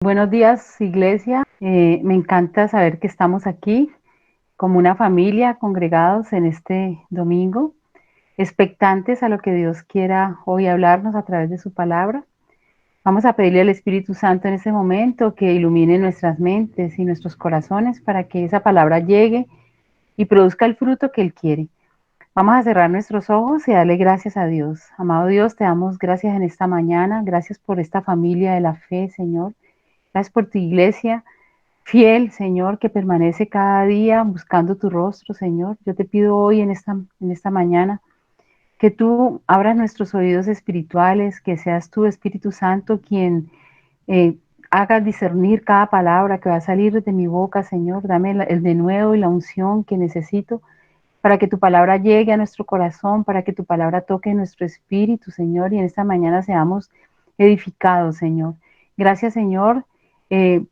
Buenos días, iglesia. Me encanta saber que estamos aquí como una familia congregados en este domingo, expectantes a lo que Dios quiera hoy hablarnos a través de su palabra. Vamos a pedirle al Espíritu Santo en este momento que ilumine nuestras mentes y nuestros corazones para que esa palabra llegue y produzca el fruto que Él quiere. Vamos a cerrar nuestros ojos y darle gracias a Dios. Amado Dios, te damos gracias en esta mañana. Gracias por esta familia de la fe, Señor. Gracias por tu iglesia fiel, Señor, que permanece cada día buscando tu rostro, Señor. Yo te pido hoy en esta mañana que tú abras nuestros oídos espirituales, que seas tú, Espíritu Santo, quien eh, haga discernir cada palabra que va a salir de mi boca, Señor. Dame el denuedo y la unción que necesito para que tu palabra llegue a nuestro corazón, para que tu palabra toque nuestro espíritu, Señor, y en esta mañana seamos edificados, Señor. Gracias, Señor,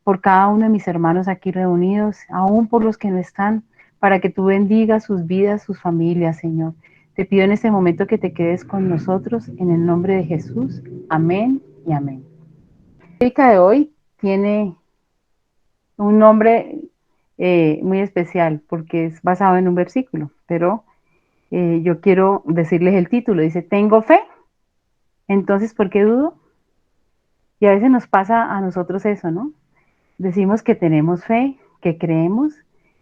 por cada uno de mis hermanos aquí reunidos, aún por los que no están, para que tú bendigas sus vidas, sus familias, Señor. Te pido en este momento que te quedes con nosotros en el nombre de Jesús. Amén y amén. La prédica de hoy tiene un nombre muy especial porque es basado en un versículo, pero yo quiero decirles el título. Dice, tengo fe, entonces ¿por qué dudo? Y a veces nos pasa a nosotros eso, ¿no? Decimos que tenemos fe, que creemos,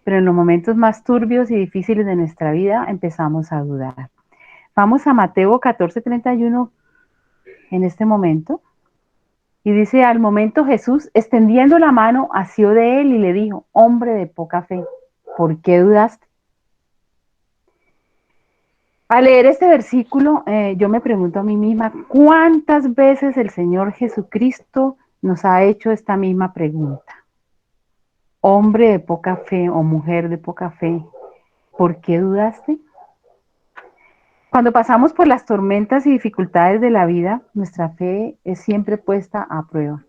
pero en los momentos más turbios y difíciles de nuestra vida empezamos a dudar. Vamos a Mateo 14:31 en este momento. Y dice, al momento Jesús, extendiendo la mano, asió de él y le dijo, hombre de poca fe, ¿por qué dudaste? Al leer este versículo, yo me pregunto a mí misma, ¿cuántas veces el Señor Jesucristo nos ha hecho esta misma pregunta? Hombre de poca fe o mujer de poca fe, ¿por qué dudaste? Cuando pasamos por las tormentas y dificultades de la vida, nuestra fe es siempre puesta a prueba.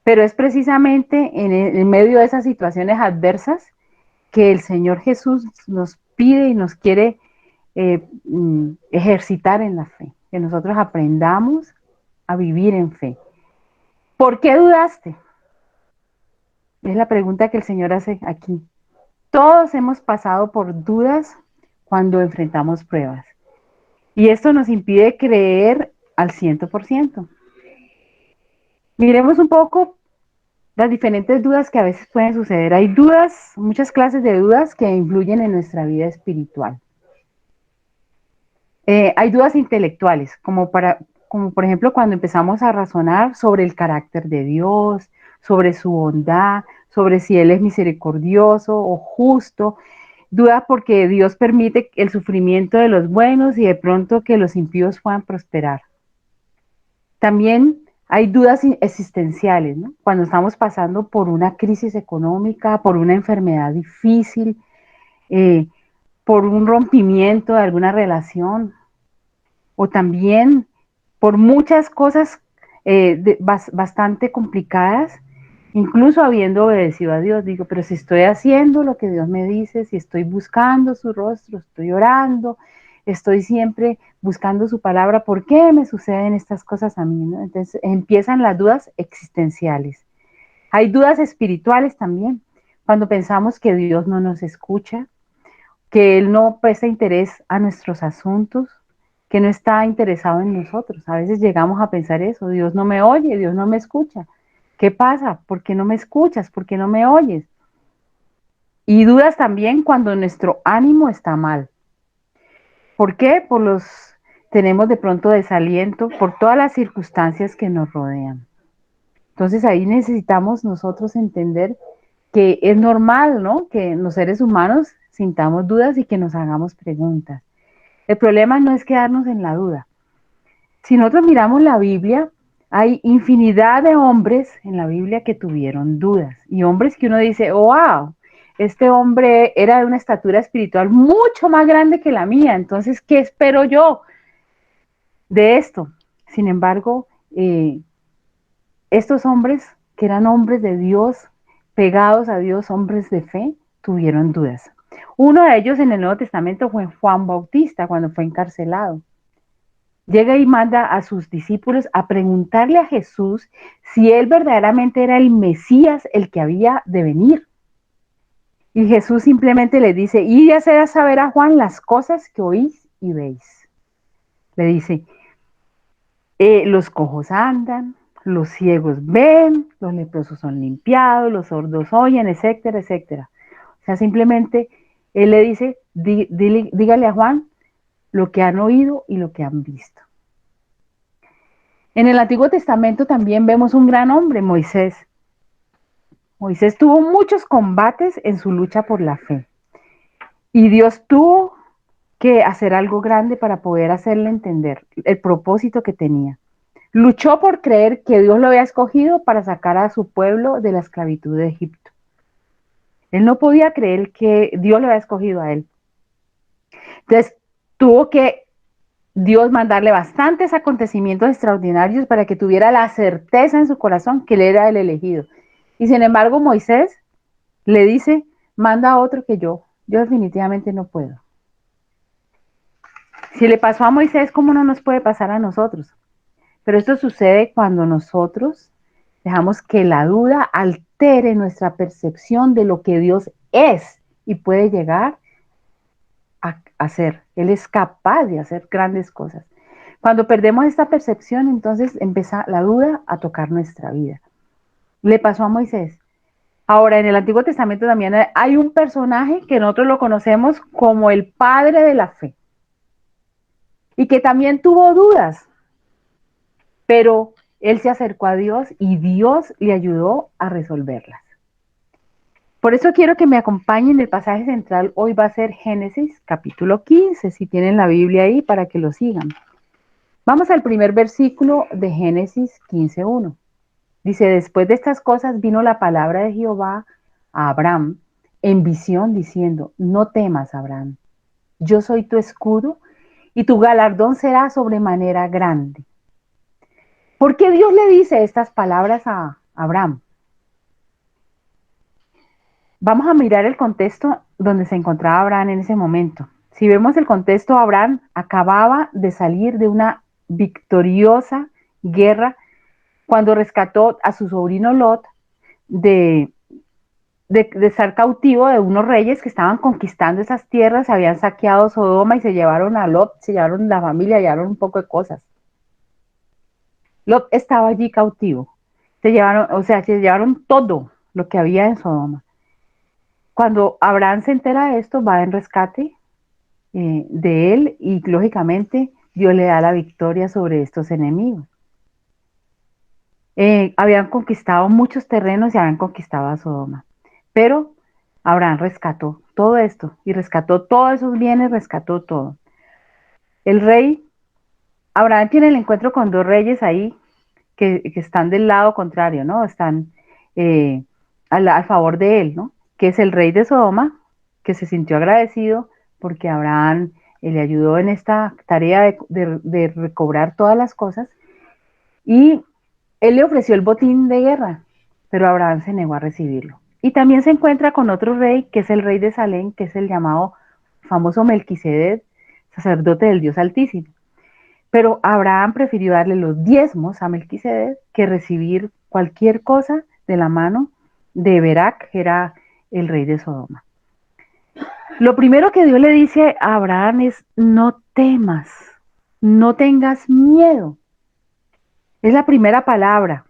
Pero es precisamente en medio de esas situaciones adversas que el Señor Jesús nos pide y nos quiere ejercitar en la fe, que nosotros aprendamos a vivir en fe. ¿Por qué dudaste? Es la pregunta que el Señor hace aquí. Todos hemos pasado por dudas cuando enfrentamos pruebas y esto nos impide creer al 100%. Miremos un poco las diferentes dudas que a veces pueden suceder. Hay dudas, muchas clases de dudas que influyen en nuestra vida espiritual. Hay dudas intelectuales, como por ejemplo cuando empezamos a razonar sobre el carácter de Dios, sobre su bondad, sobre si Él es misericordioso o justo. Dudas porque Dios permite el sufrimiento de los buenos y de pronto que los impíos puedan prosperar. También hay dudas existenciales, ¿no? Cuando estamos pasando por una crisis económica, por una enfermedad difícil, eh, por un rompimiento de alguna relación, o también por muchas cosas bastante complicadas, incluso habiendo obedecido a Dios. Digo, pero si estoy haciendo lo que Dios me dice, si estoy buscando su rostro, estoy orando, estoy siempre buscando su palabra, ¿por qué me suceden estas cosas a mí? ¿No? Entonces empiezan las dudas existenciales. Hay dudas espirituales también, cuando pensamos que Dios no nos escucha, que Él no presta interés a nuestros asuntos, que no está interesado en nosotros. A veces llegamos a pensar eso, Dios no me oye, Dios no me escucha. ¿Qué pasa? ¿Por qué no me escuchas? ¿Por qué no me oyes? Y dudas también cuando nuestro ánimo está mal. ¿Por qué? Tenemos de pronto desaliento por todas las circunstancias que nos rodean. Entonces ahí necesitamos nosotros entender que es normal, ¿no? Que los seres humanos sintamos dudas y que nos hagamos preguntas. El problema no es quedarnos en la duda. Si nosotros miramos la Biblia, hay infinidad de hombres en la Biblia que tuvieron dudas y hombres que uno dice, oh, wow, este hombre era de una estatura espiritual mucho más grande que la mía, entonces, ¿qué espero yo de esto? Sin embargo, estos hombres que eran hombres de Dios, pegados a Dios, hombres de fe, tuvieron dudas. Uno de ellos en el Nuevo Testamento fue Juan Bautista cuando fue encarcelado. llega y manda a sus discípulos a preguntarle a Jesús si él verdaderamente era el Mesías, el que había de venir. Y Jesús simplemente le dice, y de hacer a saber a Juan las cosas que oís y veis. Le dice, los cojos andan, los ciegos ven, los leprosos son limpiados, los sordos oyen, etcétera, etcétera. O sea, simplemente él le dice, dígale a Juan lo que han oído y lo que han visto. En el Antiguo Testamento también vemos un gran hombre, Moisés. Moisés tuvo muchos combates en su lucha por la fe. Y Dios tuvo que hacer algo grande para poder hacerle entender el propósito que tenía. Luchó por creer que Dios lo había escogido para sacar a su pueblo de la esclavitud de Egipto. Él no podía creer que Dios lo había escogido a él. Entonces, tuvo que Dios mandarle bastantes acontecimientos extraordinarios para que tuviera la certeza en su corazón que él era el elegido. Y sin embargo, Moisés le dice, manda a otro que yo definitivamente no puedo. Si le pasó a Moisés, ¿cómo no nos puede pasar a nosotros? Pero esto sucede cuando nosotros dejamos que la duda altere nuestra percepción de lo que Dios es y puede llegar a hacer. Él es capaz de hacer grandes cosas. Cuando perdemos esta percepción, entonces empieza la duda a tocar nuestra vida. Le pasó a Moisés. Ahora, en el Antiguo Testamento también hay un personaje que nosotros lo conocemos como el padre de la fe y que también tuvo dudas, pero él se acercó a Dios y Dios le ayudó a resolverlas. Por eso quiero que me acompañen. El pasaje central hoy va a ser Génesis capítulo 15, si tienen la Biblia ahí para que lo sigan. Vamos al primer versículo de Génesis 15:1. Dice, después de estas cosas vino la palabra de Jehová a Abraham en visión diciendo, no temas, Abraham, yo soy tu escudo y tu galardón será sobremanera grande. ¿Por qué Dios le dice estas palabras a Abraham? Vamos a mirar el contexto donde se encontraba Abraham en ese momento. Si vemos el contexto, Abraham acababa de salir de una victoriosa guerra cuando rescató a su sobrino Lot de estar cautivo de unos reyes que estaban conquistando esas tierras, habían saqueado Sodoma y se llevaron a Lot, se llevaron la familia, llevaron un poco de cosas. Lot estaba allí cautivo. Se llevaron todo lo que había en Sodoma. Cuando Abraham se entera de esto, va en rescate de él y lógicamente Dios le da la victoria sobre estos enemigos. Habían conquistado muchos terrenos y habían conquistado a Sodoma, pero Abraham rescató todo esto y rescató todos esos bienes, rescató todo. El rey, Abraham tiene el encuentro con dos reyes ahí que están del lado contrario, ¿no? Están al favor de él, ¿no? Que es el rey de Sodoma, que se sintió agradecido porque Abraham le ayudó en esta tarea de recobrar todas las cosas, y él le ofreció el botín de guerra, pero Abraham se negó a recibirlo. Y también se encuentra con otro rey, que es el rey de Salem, que es el llamado famoso Melquisedec, sacerdote del Dios Altísimo. Pero Abraham prefirió darle los diezmos a Melquisedec que recibir cualquier cosa de la mano de Berac, que era el rey de Sodoma. Lo primero que Dios le dice a Abraham es, no temas, no tengas miedo. Es la primera palabra.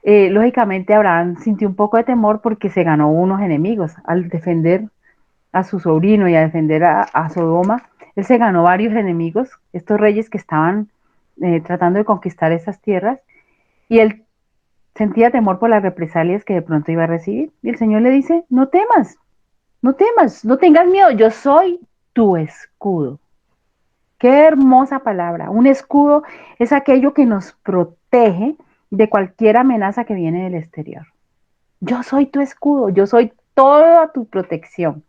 Lógicamente Abraham sintió un poco de temor porque se ganó unos enemigos al defender a su sobrino y a defender a Sodoma. Él se ganó varios enemigos, estos reyes que estaban tratando de conquistar esas tierras, y él sentía temor por las represalias que de pronto iba a recibir. Y el Señor le dice, no temas, no temas, no tengas miedo, yo soy tu escudo. Qué hermosa palabra. Un escudo es aquello que nos protege de cualquier amenaza que viene del exterior. Yo soy tu escudo, yo soy toda tu protección.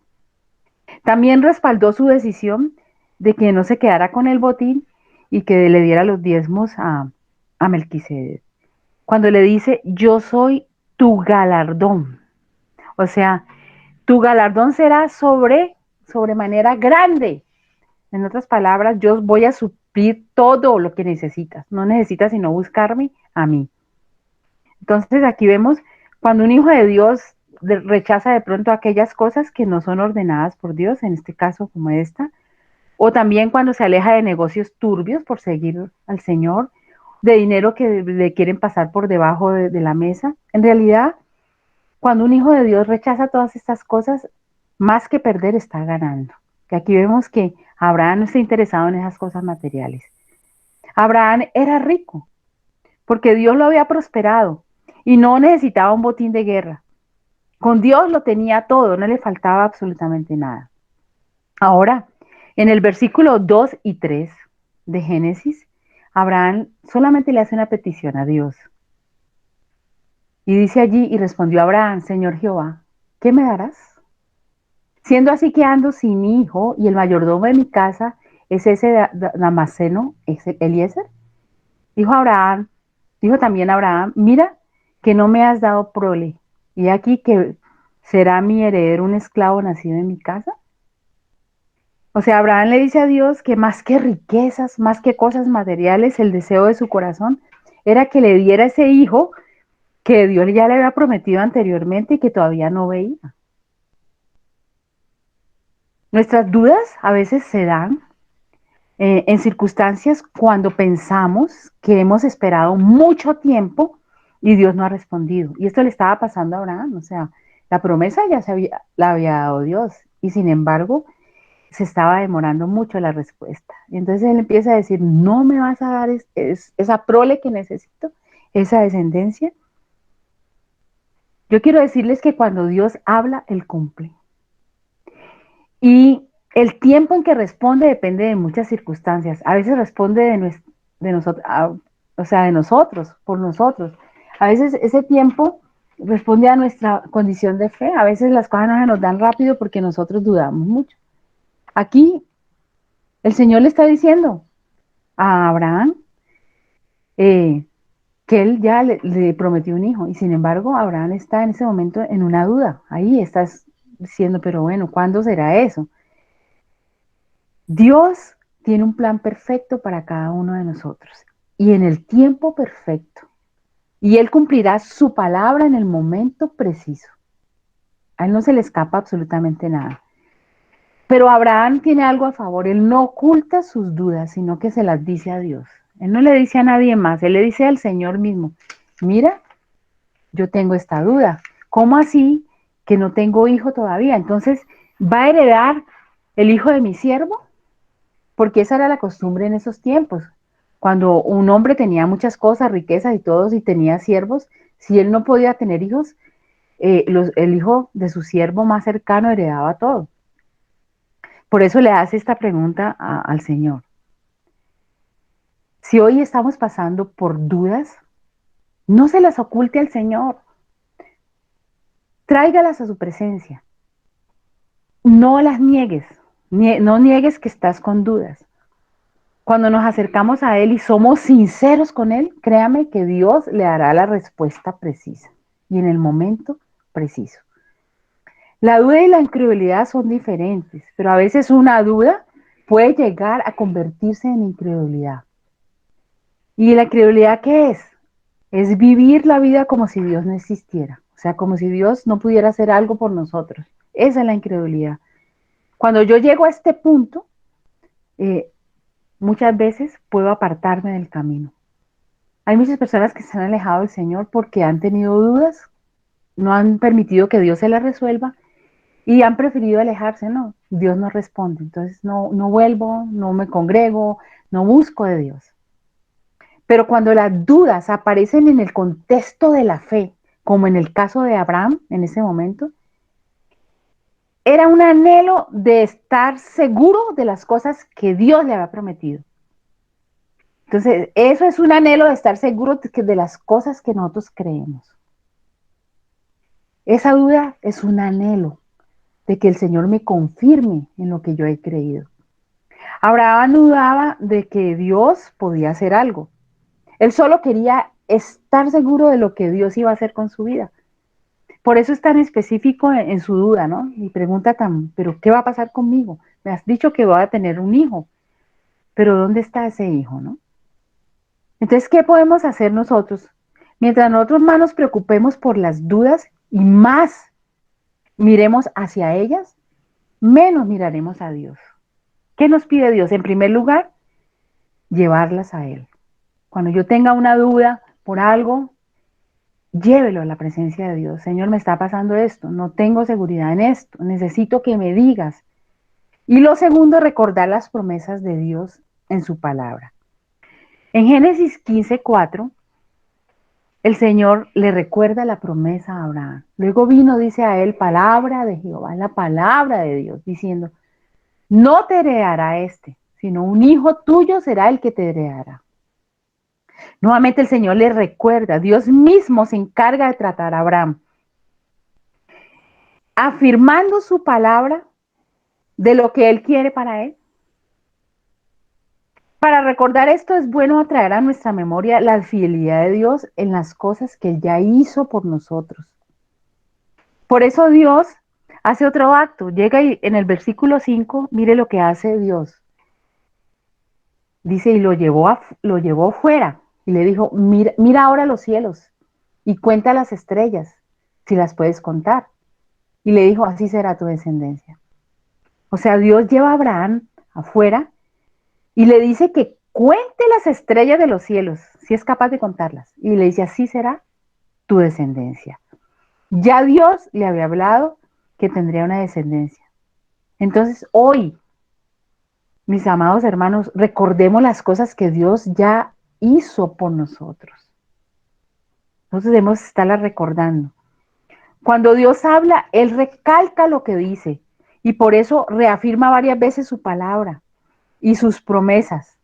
También respaldó su decisión de que no se quedara con el botín y que le diera los diezmos a Melquisedec. Cuando le dice, yo soy tu galardón. O sea, tu galardón será sobremanera grande. En otras palabras, yo voy a suplir todo lo que necesitas. No necesitas sino buscarme a mí. Entonces aquí vemos cuando un hijo de Dios rechaza de pronto aquellas cosas que no son ordenadas por Dios, en este caso como esta, o también cuando se aleja de negocios turbios por seguir al Señor, de dinero que le quieren pasar por debajo de la mesa. En realidad, cuando un hijo de Dios rechaza todas estas cosas, más que perder está ganando. Que aquí vemos que Abraham no está interesado en esas cosas materiales. Abraham era rico porque Dios lo había prosperado y no necesitaba un botín de guerra. Con Dios lo tenía todo, no le faltaba absolutamente nada. Ahora, en el versículo 2 y 3 de Génesis, Abraham solamente le hace una petición a Dios. Y dice allí, y respondió Abraham, Señor Jehová, ¿qué me darás? Siendo así que ando sin hijo y el mayordomo de mi casa es ese Damaseno, ese Eliezer. Dijo Abraham, dijo también Abraham, mira que no me has dado prole, y aquí que será mi heredero un esclavo nacido en mi casa. O sea, Abraham le dice a Dios que más que riquezas, más que cosas materiales, el deseo de su corazón era que le diera ese hijo que Dios ya le había prometido anteriormente y que todavía no veía. Nuestras dudas a veces se dan en circunstancias cuando pensamos que hemos esperado mucho tiempo y Dios no ha respondido. Y esto le estaba pasando a Abraham, o sea, la promesa ya la había dado Dios y sin embargo se estaba demorando mucho la respuesta. Y entonces él empieza a decir, no me vas a dar esa prole que necesito, esa descendencia. Yo quiero decirles que cuando Dios habla, Él cumple. Y el tiempo en que responde depende de muchas circunstancias. A veces responde de nosotros, o sea, de nosotros, por nosotros. A veces ese tiempo responde a nuestra condición de fe. A veces las cosas no se nos dan rápido porque nosotros dudamos mucho. Aquí el Señor le está diciendo a Abraham eh, que él ya le prometió un hijo y sin embargo Abraham está en ese momento en una duda. Ahí estás diciendo, pero bueno, ¿cuándo será eso? Dios tiene un plan perfecto para cada uno de nosotros y en el tiempo perfecto. Y Él cumplirá su palabra en el momento preciso. A Él no se le escapa absolutamente nada. Pero Abraham tiene algo a favor. Él no oculta sus dudas, sino que se las dice a Dios. Él no le dice a nadie más. Él le dice al Señor mismo, mira, yo tengo esta duda. ¿Cómo así que no tengo hijo todavía? Entonces, ¿va a heredar el hijo de mi siervo? Porque esa era la costumbre en esos tiempos. Cuando un hombre tenía muchas cosas, riquezas y todos, y tenía siervos, si él no podía tener hijos, el hijo de su siervo más cercano heredaba todo. Por eso le hace esta pregunta al Señor. Si hoy estamos pasando por dudas, no se las oculte al Señor. Tráigalas a su presencia. No las niegues. No niegues que estás con dudas. Cuando nos acercamos a Él y somos sinceros con Él, créame que Dios le dará la respuesta precisa y en el momento preciso. La duda y la incredulidad son diferentes, pero a veces una duda puede llegar a convertirse en incredulidad. ¿Y la incredulidad qué es? Es vivir la vida como si Dios no existiera, o sea, como si Dios no pudiera hacer algo por nosotros. Esa es la incredulidad. Cuando yo llego a este punto, eh, muchas veces puedo apartarme del camino. Hay muchas personas que se han alejado del Señor porque han tenido dudas, no han permitido que Dios se las resuelva y han preferido alejarse. No, Dios no responde. Entonces no vuelvo, no me congrego, no busco de Dios. Pero cuando las dudas aparecen en el contexto de la fe, como en el caso de Abraham en ese momento, era un anhelo de estar seguro de las cosas que Dios le había prometido. Entonces, eso es un anhelo de estar seguro de las cosas que nosotros creemos. Esa duda es un anhelo de que el Señor me confirme en lo que yo he creído. Abraham dudaba de que Dios podía hacer algo. Él solo quería estar seguro de lo que Dios iba a hacer con su vida. Por eso es tan específico en su duda, ¿no? Y pregunta tan, pero ¿qué va a pasar conmigo? Me has dicho que voy a tener un hijo. pero ¿dónde está ese hijo, no? Entonces, ¿qué podemos hacer nosotros? Mientras nosotros más nos preocupemos por las dudas y más miremos hacia ellas, menos miraremos a Dios. ¿Qué nos pide Dios? En primer lugar, llevarlas a Él. Cuando yo tenga una duda por algo, llévelo a la presencia de Dios. Señor, me está pasando esto, no tengo seguridad en esto, necesito que me digas. Y lo segundo, recordar las promesas de Dios en su palabra. En Génesis 15:4, el Señor le recuerda la promesa a Abraham. Luego vino, dice a él, palabra de Jehová, la palabra de Dios, diciendo, no te heredará este, sino un hijo tuyo será el que te heredará. Nuevamente el Señor le recuerda, Dios mismo se encarga de tratar a Abraham, afirmando su palabra de lo que él quiere para él. Para recordar esto es bueno atraer a nuestra memoria la fidelidad de Dios en las cosas que él ya hizo por nosotros. Por eso Dios hace otro acto. Llega y en el versículo 5, mire lo que hace Dios. Dice, y lo llevó fuera y le dijo, mira, mira ahora los cielos y cuenta las estrellas, si las puedes contar. Y le dijo, así será tu descendencia. O sea, Dios lleva a Abraham afuera y le dice que cuente las estrellas de los cielos, si es capaz de contarlas. Y le dice, así será tu descendencia. Ya Dios le había hablado que tendría una descendencia. Entonces, hoy, mis amados hermanos, recordemos las cosas que Dios ya hizo por nosotros. Nosotros debemos estarlas recordando. Cuando Dios habla, Él recalca lo que dice y por eso reafirma varias veces su palabra y sus promesas.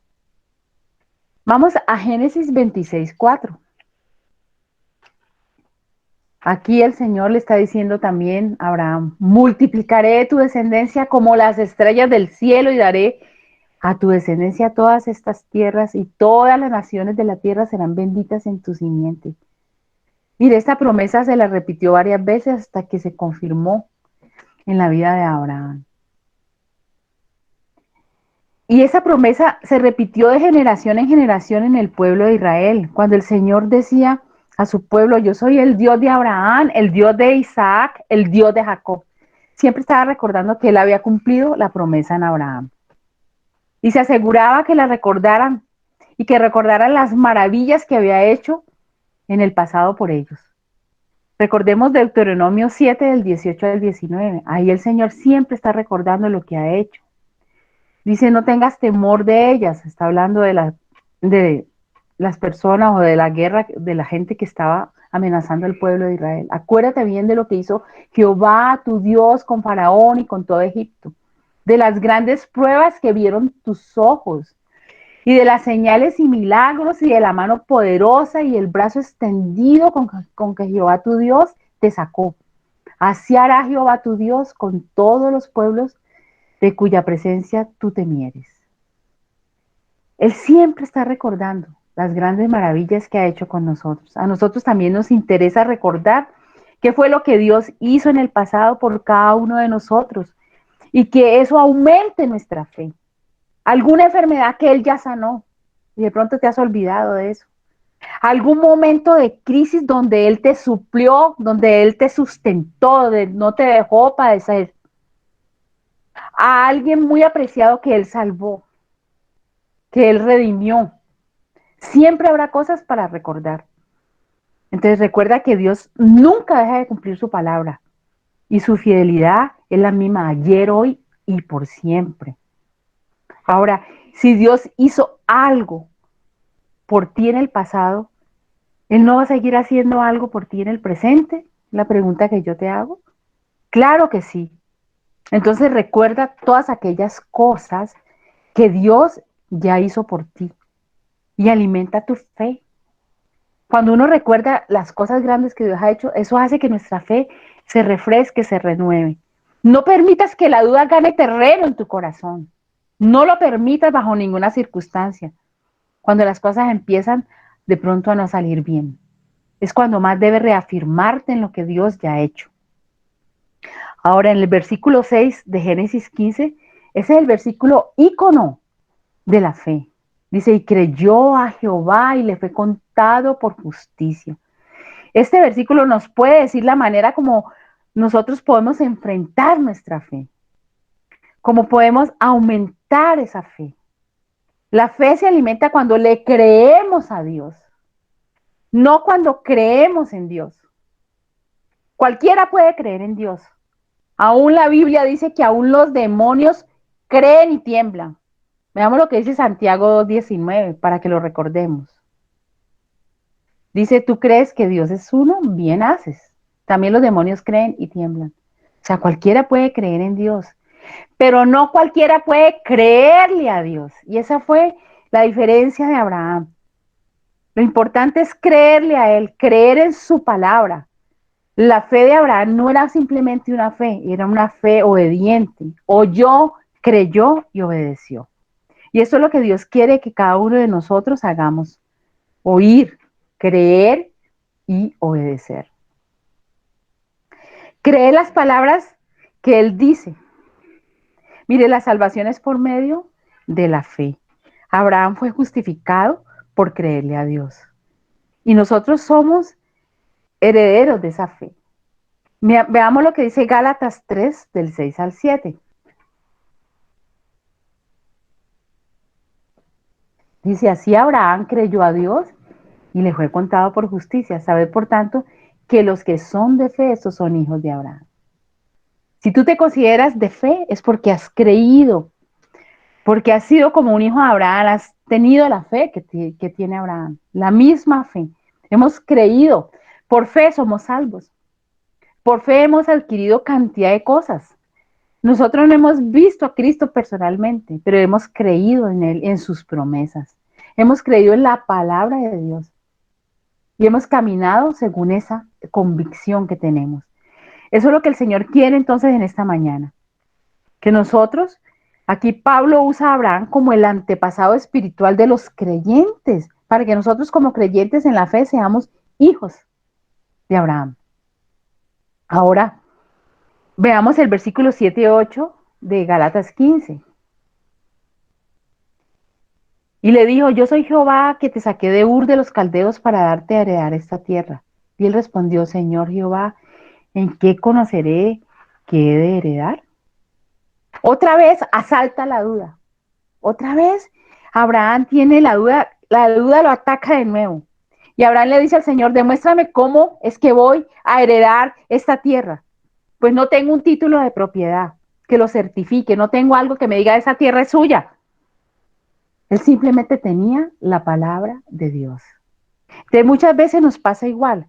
Vamos a Génesis 26:4. Aquí el Señor le está diciendo también a Abraham, multiplicaré tu descendencia como las estrellas del cielo y daré a tu descendencia todas estas tierras y todas las naciones de la tierra serán benditas en tu simiente. Mire, esta promesa se la repitió varias veces hasta que se confirmó en la vida de Abraham. Y esa promesa se repitió de generación en generación en el pueblo de Israel, cuando el Señor decía a su pueblo, yo soy el Dios de Abraham, el Dios de Isaac, el Dios de Jacob. Siempre estaba recordando que él había cumplido la promesa en Abraham. Y se aseguraba que la recordaran y que recordaran las maravillas que había hecho en el pasado por ellos. Recordemos Deuteronomio 7 del 18 al 19. Ahí el Señor siempre está recordando lo que ha hecho. Dice, no tengas temor de ellas. Está hablando de las personas o de la guerra, de la gente que estaba amenazando al pueblo de Israel. Acuérdate bien de lo que hizo Jehová, tu Dios, con Faraón y con todo Egipto. De las grandes pruebas que vieron tus ojos. Y de las señales y milagros y de la mano poderosa y el brazo extendido con que Jehová tu Dios te sacó. Así hará Jehová tu Dios con todos los pueblos de cuya presencia tú temieres. Él siempre está recordando las grandes maravillas que ha hecho con nosotros. A nosotros también nos interesa recordar qué fue lo que Dios hizo en el pasado por cada uno de nosotros y que eso aumente nuestra fe. Alguna enfermedad que Él ya sanó y de pronto te has olvidado de eso. Algún momento de crisis donde Él te suplió, donde Él te sustentó, donde no te dejó padecer. A alguien muy apreciado que Él salvó, que Él redimió. Siempre habrá cosas para recordar. Entonces recuerda que Dios nunca deja de cumplir su palabra y su fidelidad es la misma ayer, hoy y por siempre. Ahora, si Dios hizo algo por ti en el pasado, ¿Él no va a seguir haciendo algo por ti en el presente? La pregunta que yo te hago. Claro que sí. Entonces recuerda todas aquellas cosas que Dios ya hizo por ti y alimenta tu fe. Cuando uno recuerda las cosas grandes que Dios ha hecho, eso hace que nuestra fe se refresque, se renueve. No permitas que la duda gane terreno en tu corazón. No lo permitas bajo ninguna circunstancia. Cuando las cosas empiezan de pronto a no salir bien, es cuando más debes reafirmarte en lo que Dios ya ha hecho. Ahora, en el versículo 6 de Génesis 15, ese es el versículo ícono de la fe. Dice, y creyó a Jehová y le fue contado por justicia. Este versículo nos puede decir la manera como nosotros podemos enfrentar nuestra fe, cómo podemos aumentar esa fe. La fe se alimenta cuando le creemos a Dios, no cuando creemos en Dios. Cualquiera puede creer en Dios. Aún la Biblia dice que aún los demonios creen y tiemblan. Veamos lo que dice Santiago 2:19 para que lo recordemos. Dice, ¿tú crees que Dios es uno? Bien haces. También los demonios creen y tiemblan. O sea, cualquiera puede creer en Dios, pero no cualquiera puede creerle a Dios. Y esa fue la diferencia de Abraham. Lo importante es creerle a Él, creer en su palabra. La fe de Abraham no era simplemente una fe, era una fe obediente. Oyó, creyó y obedeció. Y eso es lo que Dios quiere que cada uno de nosotros hagamos. Oír, creer y obedecer. Cree las palabras que Él dice. Mire, la salvación es por medio de la fe. Abraham fue justificado por creerle a Dios. Y nosotros somos herederos de esa fe. Veamos lo que dice Gálatas 3, del 6 al 7. Dice, así Abraham creyó a Dios y le fue contado por justicia. Sabed, por tanto, que los que son de fe, estos son hijos de Abraham. Si tú te consideras de fe, es porque has creído, porque has sido como un hijo de Abraham, has tenido la fe que tiene Abraham, la misma fe. Hemos creído, por fe somos salvos, por fe hemos adquirido cantidad de cosas. Nosotros no hemos visto a Cristo personalmente, pero hemos creído en Él, en sus promesas. Hemos creído en la palabra de Dios y hemos caminado según esa convicción que tenemos. Eso es lo que el Señor quiere entonces en esta mañana. Que nosotros, aquí Pablo usa a Abraham como el antepasado espiritual de los creyentes, para que nosotros como creyentes en la fe seamos hijos de Abraham. Ahora, veamos el versículo 7 y 8 de Gálatas 15. Y le dijo, yo soy Jehová que te saqué de Ur de los Caldeos para darte a heredar esta tierra. Y él respondió, Señor Jehová, ¿en qué conoceré que he de heredar? Otra vez asalta la duda. Otra vez Abraham tiene la duda lo ataca de nuevo. Y Abraham le dice al Señor, demuéstrame cómo es que voy a heredar esta tierra. Pues no tengo un título de propiedad que lo certifique, no tengo algo que me diga esa tierra es suya. Él simplemente tenía la palabra de Dios. Entonces muchas veces nos pasa igual.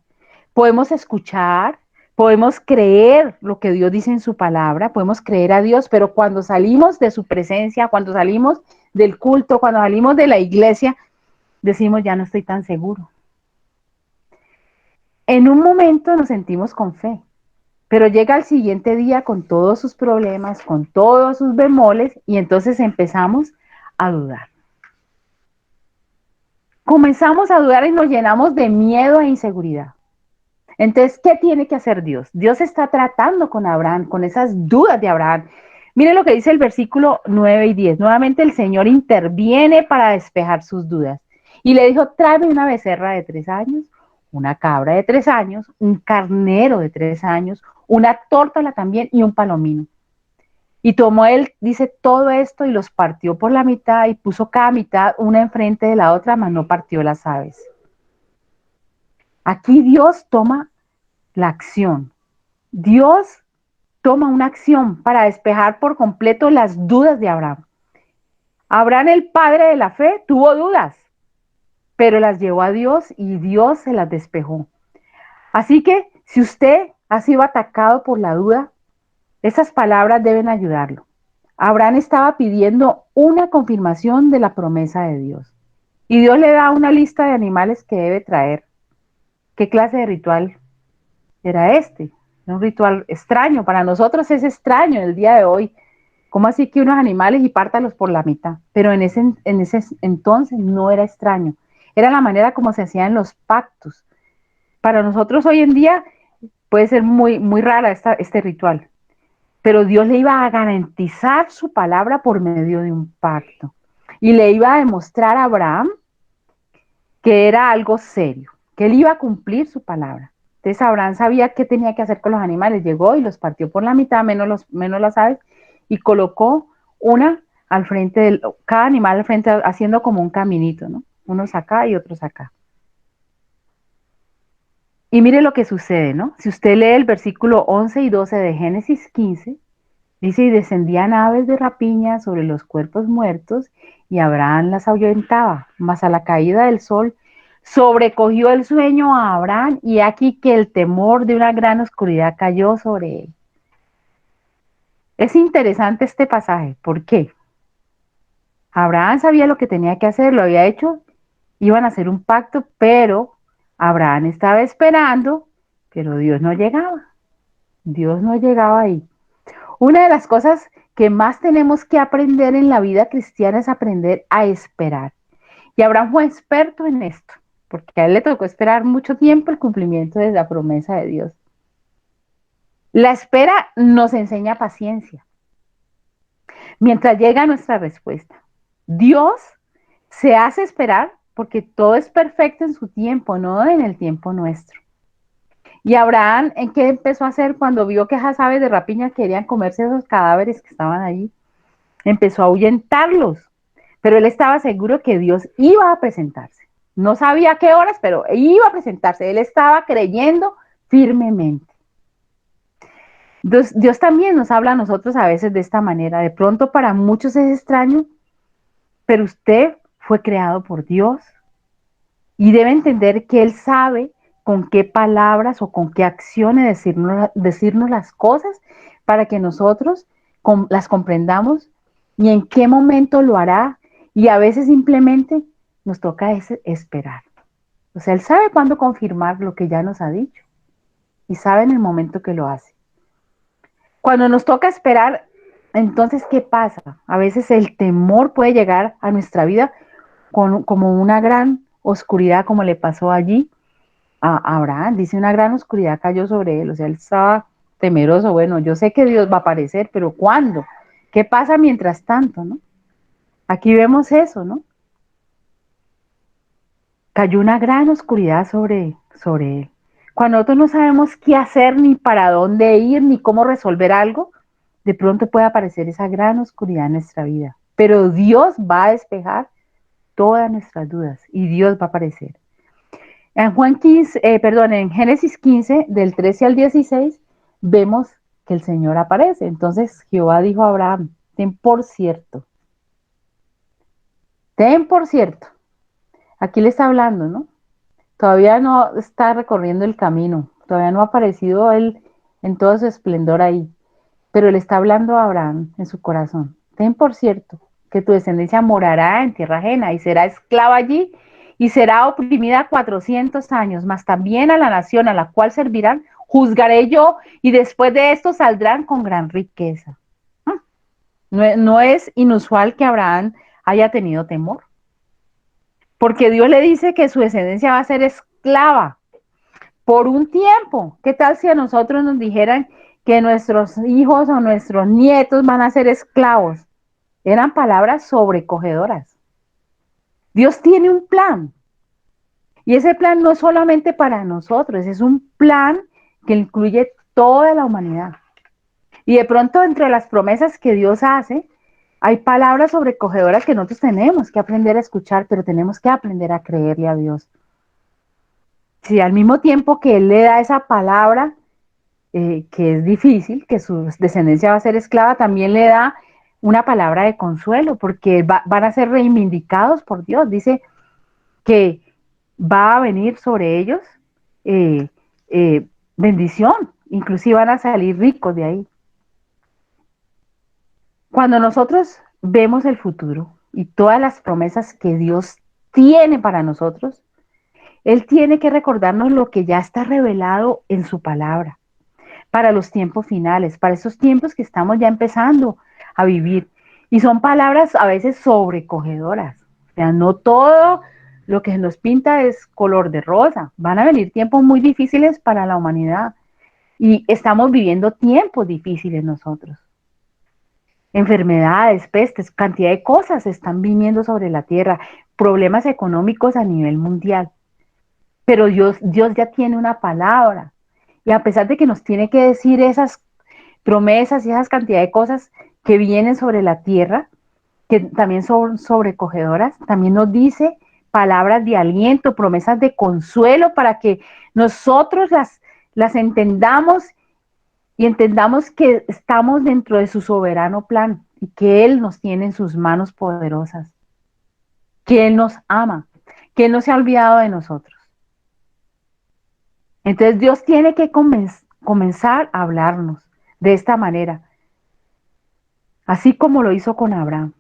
Podemos escuchar, podemos creer lo que Dios dice en su palabra, podemos creer a Dios, pero cuando salimos de su presencia, cuando salimos del culto, cuando salimos de la iglesia, decimos ya no estoy tan seguro. En un momento nos sentimos con fe, pero llega el siguiente día con todos sus problemas, con todos sus bemoles, y entonces empezamos a dudar. Comenzamos a dudar y nos llenamos de miedo e inseguridad. Entonces, ¿qué tiene que hacer Dios? Dios está tratando con Abraham, con esas dudas de Abraham. Mire lo que dice el versículo 9 y 10. Nuevamente el Señor interviene para despejar sus dudas. Y le dijo, tráeme una becerra de 3 años, una cabra de 3 años, un carnero de 3 años, una tórtola también y un palomino. Y tomó él, dice, todo esto y los partió por la mitad y puso cada mitad una enfrente de la otra, mas no partió las aves. Aquí Dios toma la acción. Dios toma una acción para despejar por completo las dudas de Abraham. Abraham, el padre de la fe, tuvo dudas, pero las llevó a Dios y Dios se las despejó. Así que si usted ha sido atacado por la duda, esas palabras deben ayudarlo. Abraham estaba pidiendo una confirmación de la promesa de Dios. Y Dios le da una lista de animales que debe traer. ¿Qué clase de ritual era este? Un ritual extraño. Para nosotros es extraño el día de hoy. ¿Cómo así que unos animales y pártalos por la mitad? Pero en ese entonces no era extraño. Era la manera como se hacían los pactos. Para nosotros hoy en día puede ser muy, muy rara este ritual. Pero Dios le iba a garantizar su palabra por medio de un pacto. y le iba a demostrar a Abraham que era algo serio, que él iba a cumplir su palabra. Entonces Abraham sabía qué tenía que hacer con los animales, llegó y los partió por la mitad, menos las aves, y colocó una al frente cada animal al frente, haciendo como un caminito, ¿no? Unos acá y otros acá. Y mire lo que sucede, ¿no? Si usted lee el versículo 11 y 12 de Génesis 15, dice, y descendían aves de rapiña sobre los cuerpos muertos, y Abraham las ahuyentaba, mas a la caída del sol sobrecogió el sueño a Abraham, y aquí que el temor de una gran oscuridad cayó sobre él. Es interesante este pasaje, ¿por qué? Abraham sabía lo que tenía que hacer, lo había hecho, iban a hacer un pacto, pero Abraham estaba esperando, pero Dios no llegaba ahí. Una de las cosas que más tenemos que aprender en la vida cristiana es aprender a esperar. Y Abraham fue experto en esto, porque a él le tocó esperar mucho tiempo el cumplimiento de la promesa de Dios. La espera nos enseña paciencia mientras llega nuestra respuesta. Dios se hace esperar porque todo es perfecto en su tiempo, no en el tiempo nuestro. Y Abraham, ¿en qué empezó a hacer cuando vio que esas aves de rapiña querían comerse esos cadáveres que estaban ahí? Empezó a ahuyentarlos, pero él estaba seguro que Dios iba a presentarse. No sabía a qué horas, pero iba a presentarse. Él estaba creyendo firmemente. Dios también nos habla a nosotros a veces de esta manera. De pronto para muchos es extraño, pero usted fue creado por Dios y debe entender que Él sabe con qué palabras o con qué acciones decirnos las cosas para que nosotros las comprendamos y en qué momento lo hará. Y a veces simplemente nos toca esperar. O sea, Él sabe cuándo confirmar lo que ya nos ha dicho y sabe en el momento que lo hace. Cuando nos toca esperar, entonces, ¿qué pasa? A veces el temor puede llegar a nuestra vida como una gran oscuridad, como le pasó allí a Abraham. Dice, una gran oscuridad cayó sobre él, o sea, él estaba temeroso. Bueno, yo sé que Dios va a aparecer, pero ¿cuándo? ¿Qué pasa mientras tanto, no? Aquí vemos eso, ¿no? Cayó una gran oscuridad sobre él. Cuando nosotros no sabemos qué hacer, ni para dónde ir, ni cómo resolver algo, de pronto puede aparecer esa gran oscuridad en nuestra vida. Pero Dios va a despejar todas nuestras dudas y Dios va a aparecer. En Génesis 15, del 13 al 16, vemos que el Señor aparece. Entonces Jehová dijo a Abraham, ten por cierto, aquí le está hablando, ¿no? Todavía no está recorriendo el camino, todavía no ha aparecido él en todo su esplendor ahí, pero le está hablando a Abraham en su corazón. Ten por cierto que tu descendencia morará en tierra ajena y será esclava allí y será oprimida 400 años, mas también a la nación a la cual servirán, juzgaré yo y después de esto saldrán con gran riqueza. No es inusual que Abraham haya tenido temor, porque Dios le dice que su descendencia va a ser esclava por un tiempo. ¿Qué tal si a nosotros nos dijeran que nuestros hijos o nuestros nietos van a ser esclavos? Eran palabras sobrecogedoras. Dios tiene un plan y ese plan no es solamente para nosotros, es un plan que incluye toda la humanidad. Y de pronto entre las promesas que Dios hace, hay palabras sobrecogedoras que nosotros tenemos que aprender a escuchar, pero tenemos que aprender a creerle a Dios. Si al mismo tiempo que Él le da esa palabra, que es difícil, que su descendencia va a ser esclava, también le da una palabra de consuelo, porque van a ser reivindicados por Dios. Dice que va a venir sobre ellos eh, bendición, inclusive van a salir ricos de ahí. Cuando nosotros vemos el futuro y todas las promesas que Dios tiene para nosotros, Él tiene que recordarnos lo que ya está revelado en su palabra para los tiempos finales, para esos tiempos que estamos ya empezando a vivir. Y son palabras a veces sobrecogedoras. O sea, no todo lo que nos pinta es color de rosa. Van a venir tiempos muy difíciles para la humanidad y estamos viviendo tiempos difíciles nosotros. enfermedades, pestes, cantidad de cosas están viniendo sobre la tierra, problemas económicos a nivel mundial. Pero Dios ya tiene una palabra. Y a pesar de que nos tiene que decir esas promesas y esas cantidad de cosas que vienen sobre la tierra, que también son sobrecogedoras, también nos dice palabras de aliento, promesas de consuelo para que nosotros las entendamos y entendamos que estamos dentro de su soberano plan y que Él nos tiene en sus manos poderosas, que Él nos ama, que Él no se ha olvidado de nosotros. Entonces Dios tiene que comenzar a hablarnos de esta manera, así como lo hizo con Abraham.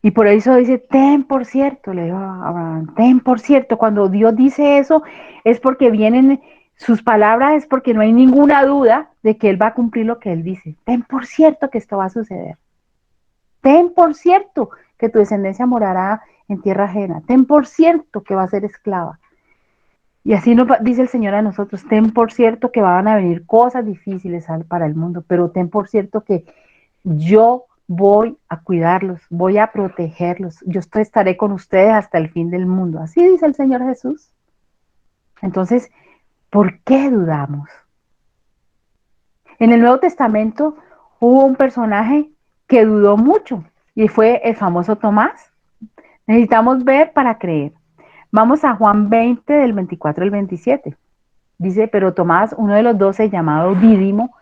Y por eso dice, ten por cierto, le dijo a Abraham, ten por cierto. Cuando Dios dice eso es porque vienen sus palabras, es porque no hay ninguna duda de que Él va a cumplir lo que Él dice. Ten por cierto que esto va a suceder. Ten por cierto que tu descendencia morará en tierra ajena. Ten por cierto que va a ser esclava. Y así nos dice el Señor a nosotros, ten por cierto que van a venir cosas difíciles para el mundo, pero ten por cierto que yo voy a cuidarlos, voy a protegerlos, yo estaré con ustedes hasta el fin del mundo. Así dice el Señor Jesús. Entonces, ¿por qué dudamos? En el Nuevo Testamento hubo un personaje que dudó mucho y fue el famoso Tomás. Necesitamos ver para creer. Vamos a Juan 20 del 24 al 27. Dice, pero Tomás, uno de los 12, llamado Dídimo,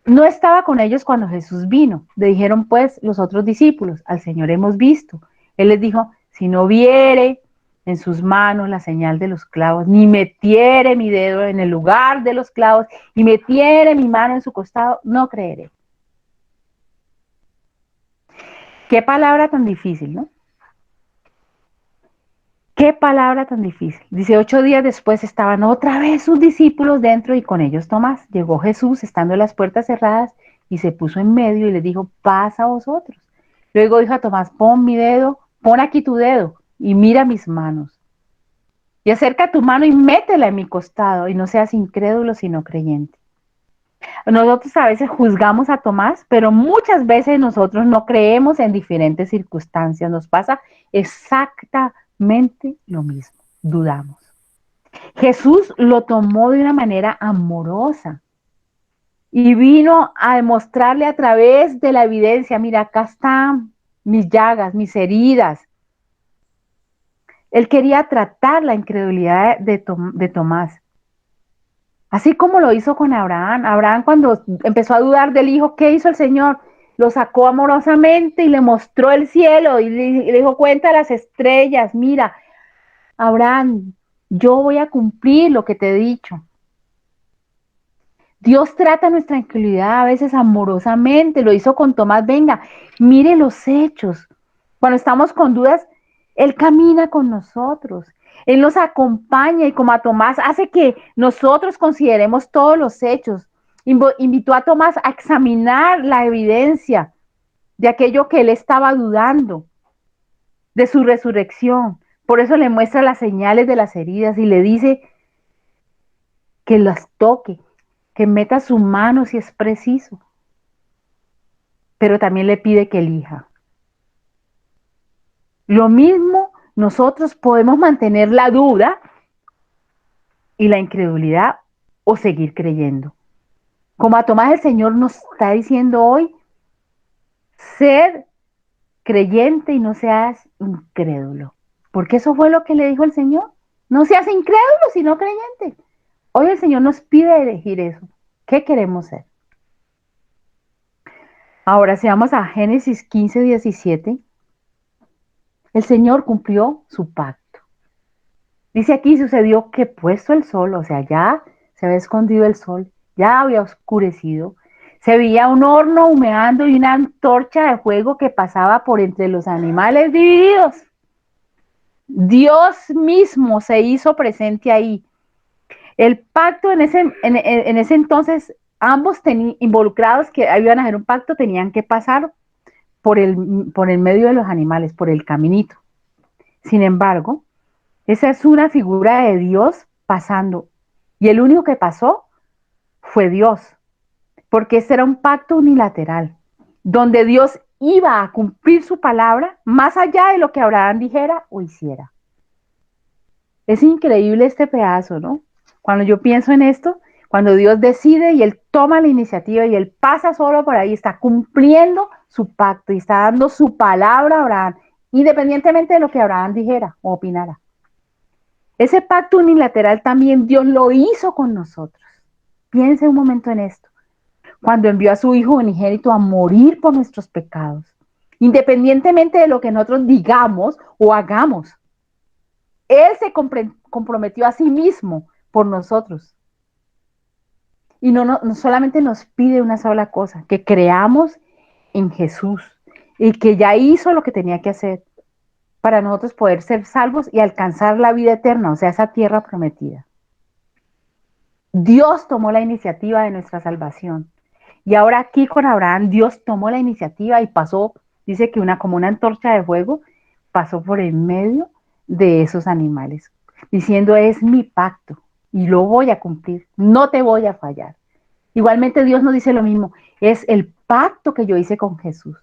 no estaba con ellos cuando Jesús vino. Le dijeron pues los otros discípulos, al Señor hemos visto. Él les dijo, si no viere en sus manos la señal de los clavos, ni metiere mi dedo en el lugar de los clavos, y metiere mi mano en su costado, no creeré. Qué palabra tan difícil, ¿no? Qué palabra tan difícil. Dice, 8 días después estaban otra vez sus discípulos dentro y con ellos Tomás. Llegó Jesús estando las puertas cerradas y se puso en medio y les dijo, pasa a vosotros. Luego dijo a Tomás, pon mi dedo, pon aquí tu dedo y mira mis manos. Y acerca tu mano y métela en mi costado y no seas incrédulo sino creyente. Nosotros a veces juzgamos a Tomás, pero muchas veces nosotros no creemos en diferentes circunstancias. Nos pasa exactamente lo mismo. Dudamos. Jesús lo tomó de una manera amorosa y vino a demostrarle a través de la evidencia, mira, acá están mis llagas, mis heridas. Él quería tratar la incredulidad de Tomás. Así como lo hizo con Abraham. Abraham cuando empezó a dudar del hijo, ¿qué hizo el Señor? Lo sacó amorosamente y le mostró el cielo y le dijo, cuenta las estrellas, mira, Abraham, yo voy a cumplir lo que te he dicho. Dios trata nuestra incredulidad a veces amorosamente, lo hizo con Tomás, venga, mire los hechos. Cuando estamos con dudas, Él camina con nosotros, Él nos acompaña y como a Tomás hace que nosotros consideremos todos los hechos. Invitó a Tomás a examinar la evidencia de aquello que él estaba dudando, de su resurrección. Por eso le muestra las señales de las heridas y le dice que las toque, que meta su mano si es preciso, pero también le pide que elija. Lo mismo, nosotros podemos mantener la duda y la incredulidad o seguir creyendo. Como a Tomás el Señor nos está diciendo hoy, ser creyente y no seas incrédulo. Porque eso fue lo que le dijo el Señor. No seas incrédulo, sino creyente. Hoy el Señor nos pide elegir eso. ¿Qué queremos ser? Ahora, si vamos a Génesis 15, 17, el Señor cumplió su pacto. Dice aquí, sucedió que puesto el sol, o sea, ya se había escondido el sol, ya había oscurecido, se veía un horno humeando y una antorcha de fuego que pasaba por entre los animales divididos. Dios mismo se hizo presente ahí. El pacto en ese entonces, ambos involucrados que iban a hacer un pacto tenían que pasar por el medio de los animales, por el caminito. Sin embargo, esa es una figura de Dios pasando. Y el único que pasó fue Dios. porque este era un pacto unilateral, donde Dios iba a cumplir su palabra más allá de lo que Abraham dijera o hiciera. Es increíble este pedazo, ¿no? Cuando yo pienso en esto, cuando Dios decide y Él toma la iniciativa y Él pasa solo por ahí, está cumpliendo su pacto y está dando su palabra a Abraham, independientemente de lo que Abraham dijera o opinara. Ese pacto unilateral también Dios lo hizo con nosotros. Piense un momento en esto. Cuando envió a su Hijo unigénito a morir por nuestros pecados, independientemente de lo que nosotros digamos o hagamos. Él se comprometió a sí mismo por nosotros. Y no solamente nos pide una sola cosa, que creamos en Jesús y que ya hizo lo que tenía que hacer para nosotros poder ser salvos y alcanzar la vida eterna, o sea, esa tierra prometida. Dios tomó la iniciativa de nuestra salvación. Y ahora aquí con Abraham, Dios tomó la iniciativa y pasó, dice que como una antorcha de fuego, pasó por el medio de esos animales, diciendo, es mi pacto y lo voy a cumplir, no te voy a fallar. Igualmente Dios nos dice lo mismo, es el pacto que yo hice con Jesús,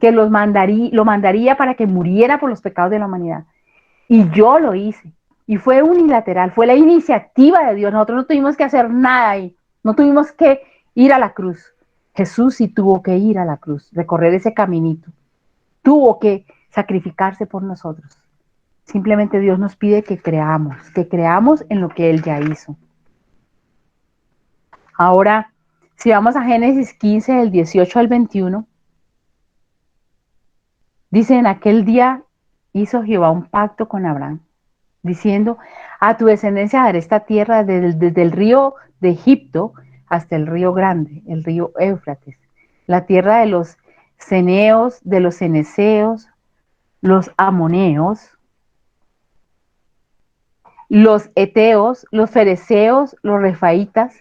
que lo mandaría para que muriera por los pecados de la humanidad. Y yo lo hice. Y fue unilateral, fue la iniciativa de Dios. Nosotros no tuvimos que hacer nada ahí, no tuvimos que ir a la cruz. Jesús sí tuvo que ir a la cruz, recorrer ese caminito. Tuvo que sacrificarse por nosotros. Simplemente Dios nos pide que creamos en lo que Él ya hizo. Ahora, si vamos a Génesis 15, del 18 al 21, dice, en aquel día hizo Jehová un pacto con Abraham, diciendo, a tu descendencia daré esta tierra desde el río de Egipto hasta el río grande, el río Éufrates, la tierra de los ceneos, de los ceneseos, los amoneos, los eteos, los fereceos, los refaitas,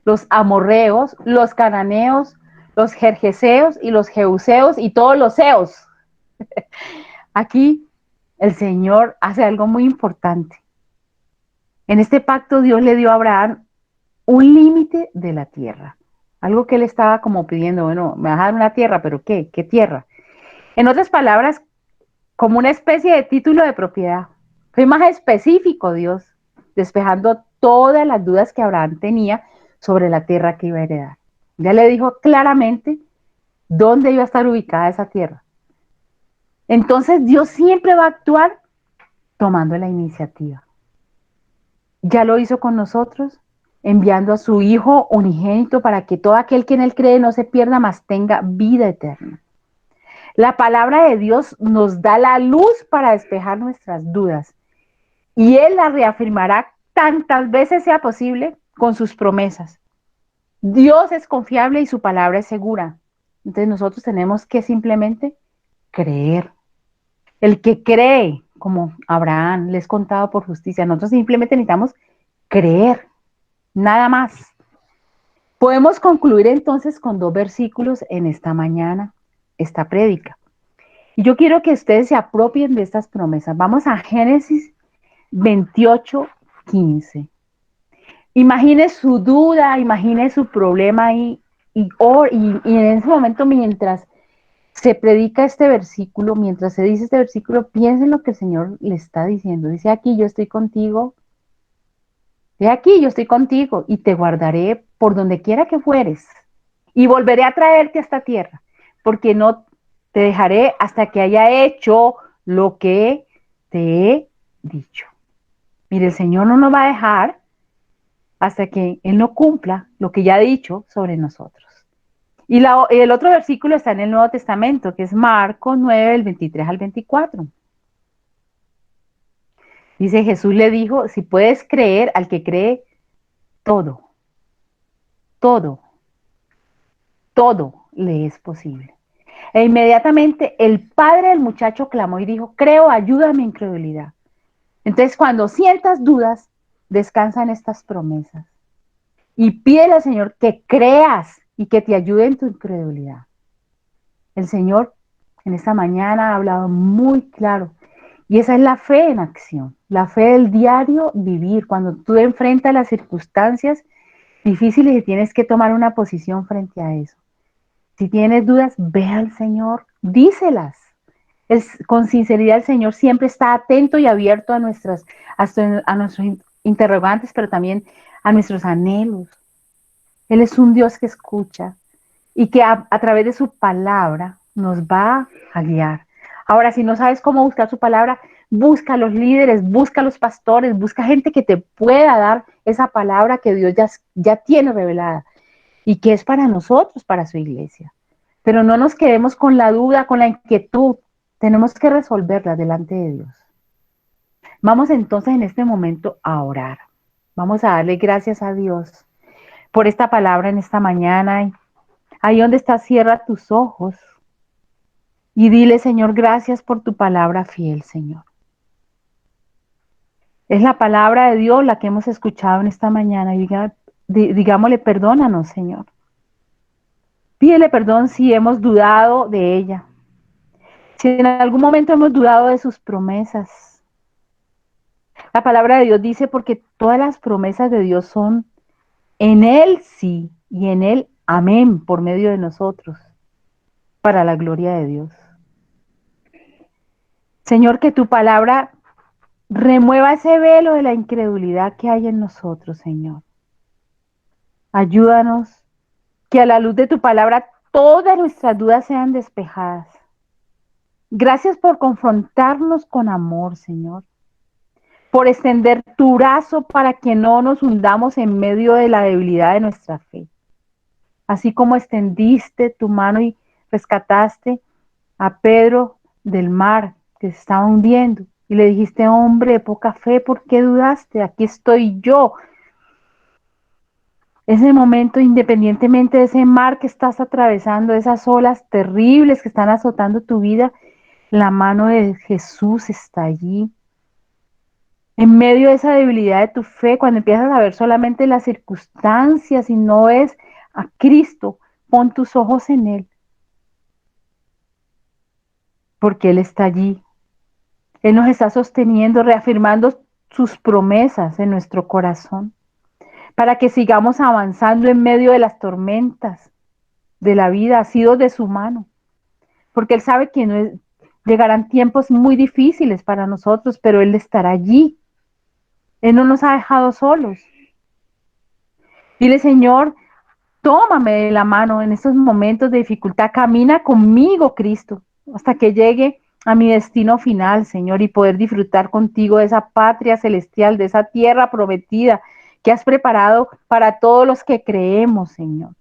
los amorreos, los cananeos, los jerjeseos y los jebuseos y todos los seos. Aquí el Señor hace algo muy importante. En este pacto Dios le dio a Abraham un límite de la tierra. Algo que él estaba como pidiendo, bueno, me vas a dar una tierra, pero ¿qué? ¿Qué tierra? En otras palabras, como una especie de título de propiedad. Fue más específico Dios, despejando todas las dudas que Abraham tenía sobre la tierra que iba a heredar. Ya le dijo claramente dónde iba a estar ubicada esa tierra. Entonces Dios siempre va a actuar tomando la iniciativa. Ya lo hizo con nosotros, enviando a su Hijo unigénito para que todo aquel que en él cree no se pierda, mas tenga vida eterna. La palabra de Dios nos da la luz para despejar nuestras dudas y Él la reafirmará tantas veces sea posible con sus promesas. Dios es confiable y su palabra es segura. Entonces nosotros tenemos que simplemente creer. El que cree, como Abraham, le es contado por justicia. Nosotros simplemente necesitamos creer, nada más. Podemos concluir entonces con 2 versículos en esta mañana, esta prédica. Y yo quiero que ustedes se apropien de estas promesas. Vamos a Génesis 28, 15. Imagine su duda, imagine su problema ahí y en ese momento mientras se predica este versículo, mientras se dice este versículo, piensen lo que el Señor le está diciendo. Dice aquí, yo estoy contigo. He aquí, yo estoy contigo y te guardaré por donde quiera que fueres y volveré a traerte a esta tierra, porque no te dejaré hasta que haya hecho lo que te he dicho. Mire, el Señor no nos va a dejar hasta que Él no cumpla lo que ya ha dicho sobre nosotros. Y el otro versículo está en el Nuevo Testamento, que es Marcos 9, del 23 al 24. Dice, Jesús le dijo, si puedes creer, al que cree, todo, todo, todo le es posible. E inmediatamente el padre del muchacho clamó y dijo, creo, ayúdame en mi incredulidad. Entonces, cuando sientas dudas, descansa en estas promesas y pídele al Señor que creas y que te ayude en tu incredulidad. El Señor en esta mañana ha hablado muy claro y esa es la fe en acción, la fe del diario vivir. Cuando tú enfrentas las circunstancias, difíciles y tienes que tomar una posición frente a eso. Si tienes dudas, ve al Señor, díselas. Con sinceridad el Señor siempre está atento y abierto a a nuestros interrogantes, pero también a nuestros anhelos. Él es un Dios que escucha y que a través de su palabra nos va a guiar. Ahora, si no sabes cómo buscar su palabra, busca a los líderes, busca a los pastores, busca gente que te pueda dar esa palabra que Dios ya tiene revelada y que es para nosotros, para su iglesia. Pero no nos quedemos con la duda, con la inquietud. Tenemos que resolverla delante de Dios. Vamos entonces en este momento a orar. Vamos a darle gracias a Dios por esta palabra en esta mañana. Ahí donde estás, cierra tus ojos y dile, Señor, gracias por tu palabra fiel, Señor. Es la palabra de Dios la que hemos escuchado en esta mañana y digámosle, perdónanos, Señor. Pídele perdón si hemos dudado de ella, si en algún momento hemos dudado de sus promesas. La palabra de Dios dice, porque todas las promesas de Dios son en Él sí y en Él amén por medio de nosotros, para la gloria de Dios. Señor, que tu palabra remueva ese velo de la incredulidad que hay en nosotros, Señor. Ayúdanos que a la luz de tu palabra todas nuestras dudas sean despejadas. Gracias por confrontarnos con amor, Señor. Por extender tu brazo para que no nos hundamos en medio de la debilidad de nuestra fe. Así como extendiste tu mano y rescataste a Pedro del mar que se estaba hundiendo. Y le dijiste, hombre de poca fe, ¿por qué dudaste? Aquí estoy yo. Ese momento, independientemente de ese mar que estás atravesando, esas olas terribles que están azotando tu vida, la mano de Jesús está allí. En medio de esa debilidad de tu fe, cuando empiezas a ver solamente las circunstancias y no ves a Cristo, pon tus ojos en Él, porque Él está allí. Él nos está sosteniendo, reafirmando sus promesas en nuestro corazón, para que sigamos avanzando en medio de las tormentas de la vida, asidos de su mano, porque Él sabe que llegarán tiempos muy difíciles para nosotros, pero Él estará allí. Él no nos ha dejado solos. Dile, Señor, tómame de la mano en estos momentos de dificultad, camina conmigo, Cristo, hasta que llegue a mi destino final, Señor, y poder disfrutar contigo de esa patria celestial, de esa tierra prometida que has preparado para todos los que creemos, Señor.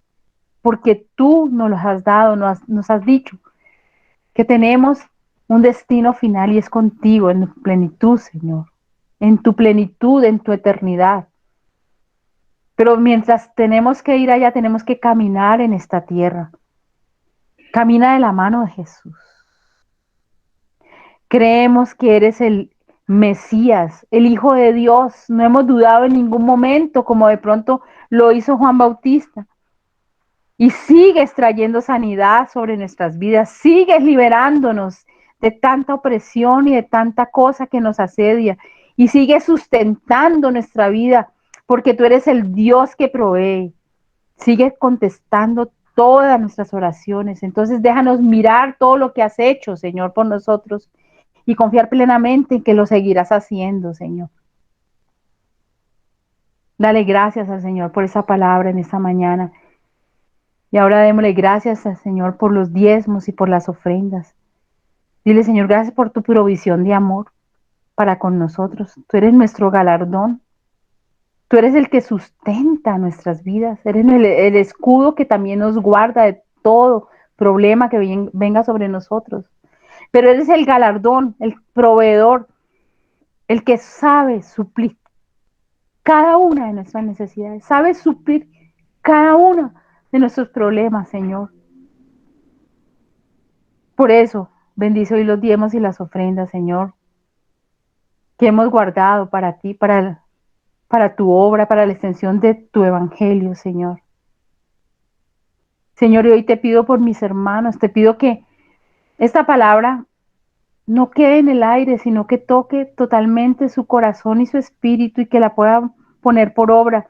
Porque tú nos los has dado, nos has dicho que tenemos un destino final y es contigo en plenitud, Señor, en tu plenitud, en tu eternidad. Pero mientras tenemos que ir allá, tenemos que caminar en esta tierra. Camina de la mano de Jesús. Creemos que eres el Mesías, el Hijo de Dios. No hemos dudado en ningún momento, como de pronto lo hizo Juan Bautista. Y sigues trayendo sanidad sobre nuestras vidas. Sigues liberándonos de tanta opresión y de tanta cosa que nos asedia. Y sigues sustentando nuestra vida, porque tú eres el Dios que provee. Sigues contestando todas nuestras oraciones. Entonces déjanos mirar todo lo que has hecho, Señor, por nosotros y confiar plenamente en que lo seguirás haciendo, Señor. Dale gracias al Señor por esa palabra en esta mañana. Y ahora démosle gracias al Señor por los diezmos y por las ofrendas. Dile, Señor, gracias por tu provisión de amor para con nosotros. Tú eres nuestro galardón. Tú eres el que sustenta nuestras vidas. Eres el escudo que también nos guarda de todo problema que venga sobre nosotros. Pero eres el galardón, el proveedor, el que sabe suplir cada una de nuestras necesidades. Sabe suplir cada uno de nuestros problemas, Señor. Por eso, bendice hoy los diezmos y las ofrendas, Señor, que hemos guardado para ti, para tu obra, para la extensión de tu evangelio, Señor. Señor, y hoy te pido por mis hermanos, te pido que esta palabra no quede en el aire, sino que toque totalmente su corazón y su espíritu y que la puedan poner por obra,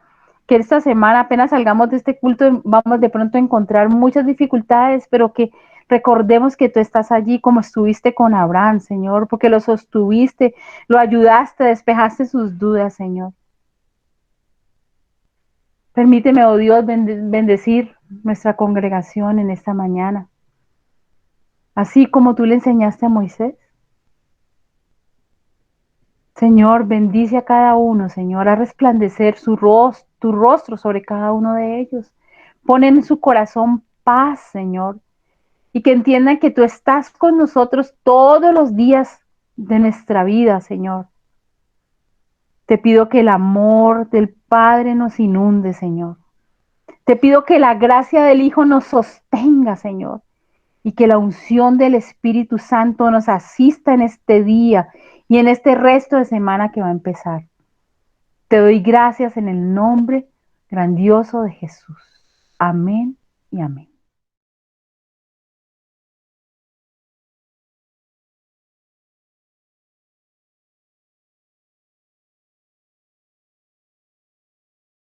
que esta semana apenas salgamos de este culto vamos de pronto a encontrar muchas dificultades, pero que recordemos que tú estás allí como estuviste con Abraham, Señor, porque lo sostuviste, lo ayudaste, despejaste sus dudas, Señor. Permíteme, oh Dios, bendecir nuestra congregación en esta mañana, así como tú le enseñaste a Moisés. Señor, bendice a cada uno, Señor, a resplandecer tu rostro sobre cada uno de ellos. Pon en su corazón paz, Señor, y que entiendan que tú estás con nosotros todos los días de nuestra vida, Señor. Te pido que el amor del Padre nos inunde, Señor. Te pido que la gracia del Hijo nos sostenga, Señor, y que la unción del Espíritu Santo nos asista en este día y en este resto de semana que va a empezar. Te doy gracias en el nombre grandioso de Jesús. Amén y amén.